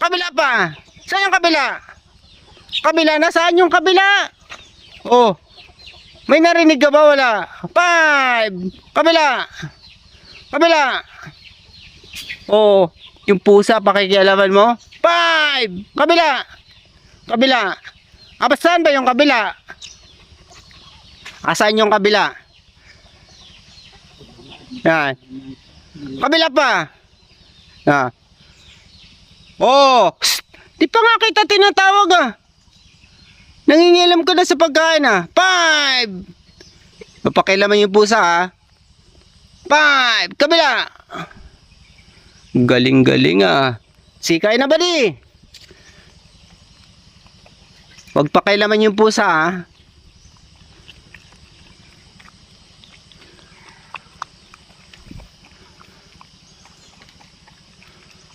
Kabila pa. Saan yung kabila? Kabila na, saan yung kabila? Oh. May narinig ka ba? Wala. 5. Kabila. Kabila. Oh. Yung pusa, pakikialaman mo? 5. Kabila. Kabila. Saan ba yung kabila? Saan yung kabila? Yan. Kabila pa. Oh. Psst. Di pa nga kita tinatawag Nangingialam ka na sa pagkain 5. Mapakilaman yung pusa 5. Kabila. Galing-galing Sikay na ba di? Huwag pakilaman yung pusa